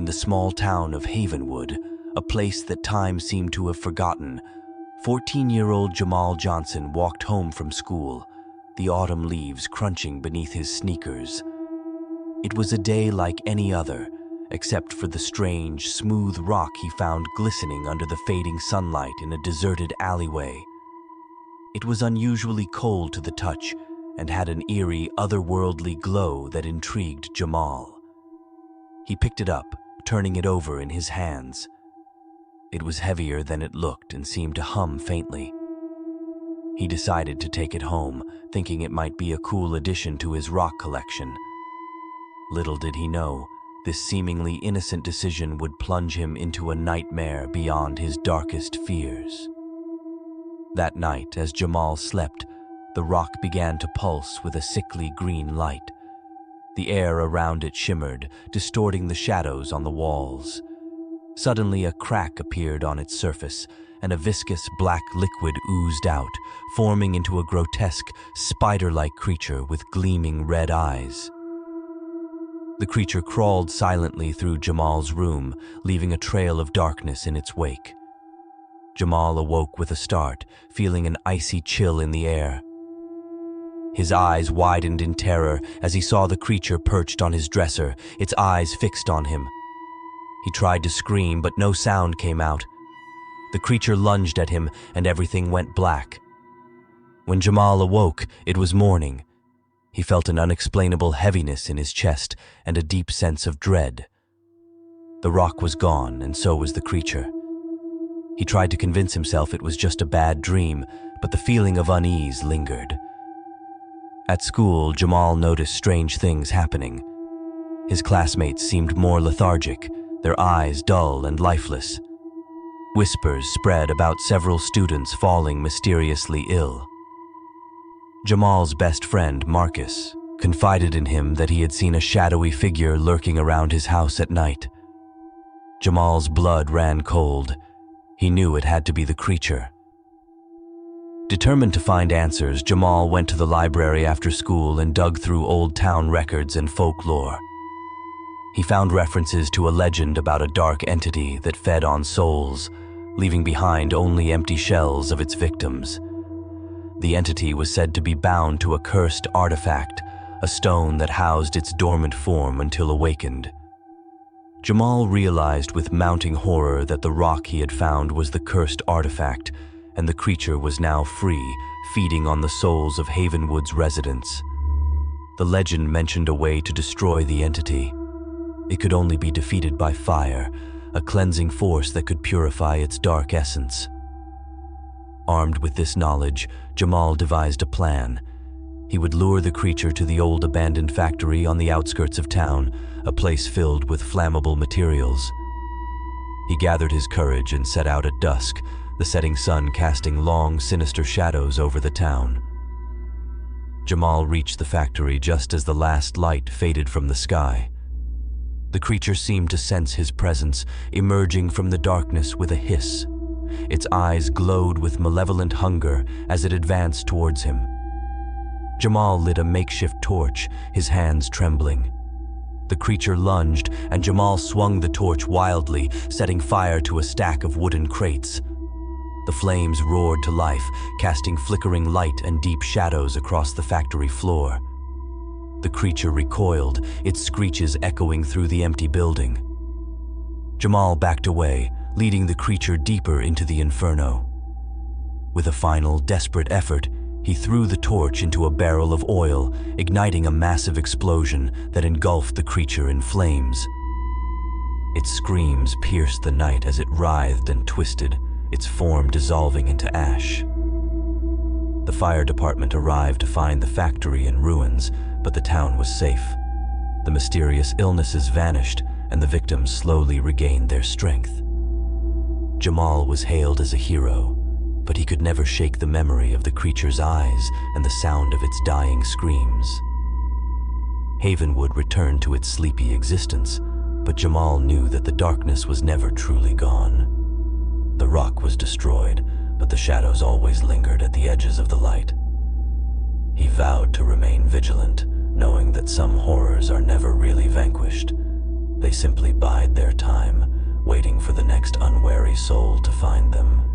In the small town of Havenwood, a place that time seemed to have forgotten, 14-year-old Jamal Johnson walked home from school, the autumn leaves crunching beneath his sneakers. It was a day like any other, except for the strange, smooth rock he found glistening under the fading sunlight in a deserted alleyway. It was unusually cold to the touch and had an eerie, otherworldly glow that intrigued Jamal. He picked it up, turning it over in his hands. It was heavier than it looked and seemed to hum faintly. He decided to take it home, thinking it might be a cool addition to his rock collection. Little did he know, this seemingly innocent decision would plunge him into a nightmare beyond his darkest fears. That night, as Jamal slept, the rock began to pulse with a sickly green light. The air around it shimmered, distorting the shadows on the walls. Suddenly, a crack appeared on its surface, and a viscous black liquid oozed out, forming into a grotesque, spider-like creature with gleaming red eyes. The creature crawled silently through Jamal's room, leaving a trail of darkness in its wake. Jamal awoke with a start, feeling an icy chill in the air. His eyes widened in terror as he saw the creature perched on his dresser, its eyes fixed on him. He tried to scream, but no sound came out. The creature lunged at him, and everything went black. When Jamal awoke, it was morning. He felt an unexplainable heaviness in his chest and a deep sense of dread. The rock was gone, and so was the creature. He tried to convince himself it was just a bad dream, but the feeling of unease lingered. At school, Jamal noticed strange things happening. His classmates seemed more lethargic, their eyes dull and lifeless. Whispers spread about several students falling mysteriously ill. Jamal's best friend, Marcus, confided in him that he had seen a shadowy figure lurking around his house at night. Jamal's blood ran cold. He knew it had to be the creature. Determined to find answers, Jamal went to the library after school and dug through old town records and folklore. He found references to a legend about a dark entity that fed on souls, leaving behind only empty shells of its victims. The entity was said to be bound to a cursed artifact, a stone that housed its dormant form until awakened. Jamal realized with mounting horror that the rock he had found was the cursed artifact, and the creature was now free, feeding on the souls of Havenwood's residents. The legend mentioned a way to destroy the entity. It could only be defeated by fire, a cleansing force that could purify its dark essence. Armed with this knowledge, Jamal devised a plan. He would lure the creature to the old abandoned factory on the outskirts of town, a place filled with flammable materials. He gathered his courage and set out at dusk, the setting sun casting long, sinister shadows over the town. Jamal reached the factory just as the last light faded from the sky. The creature seemed to sense his presence, emerging from the darkness with a hiss. Its eyes glowed with malevolent hunger as it advanced towards him. Jamal lit a makeshift torch, his hands trembling. The creature lunged, and Jamal swung the torch wildly, setting fire to a stack of wooden crates. The flames roared to life, casting flickering light and deep shadows across the factory floor. The creature recoiled, its screeches echoing through the empty building. Jamal backed away, leading the creature deeper into the inferno. With a final, desperate effort, he threw the torch into a barrel of oil, igniting a massive explosion that engulfed the creature in flames. Its screams pierced the night as it writhed and twisted, its form dissolving into ash. The fire department arrived to find the factory in ruins, but the town was safe. The mysterious illnesses vanished, and the victims slowly regained their strength. Jamal was hailed as a hero, but he could never shake the memory of the creature's eyes and the sound of its dying screams. Havenwood returned to its sleepy existence, but Jamal knew that the darkness was never truly gone. The rock was destroyed, but the shadows always lingered at the edges of the light. He vowed to remain vigilant, knowing that some horrors are never really vanquished, They simply bide their time, waiting for the next unwary soul to find them.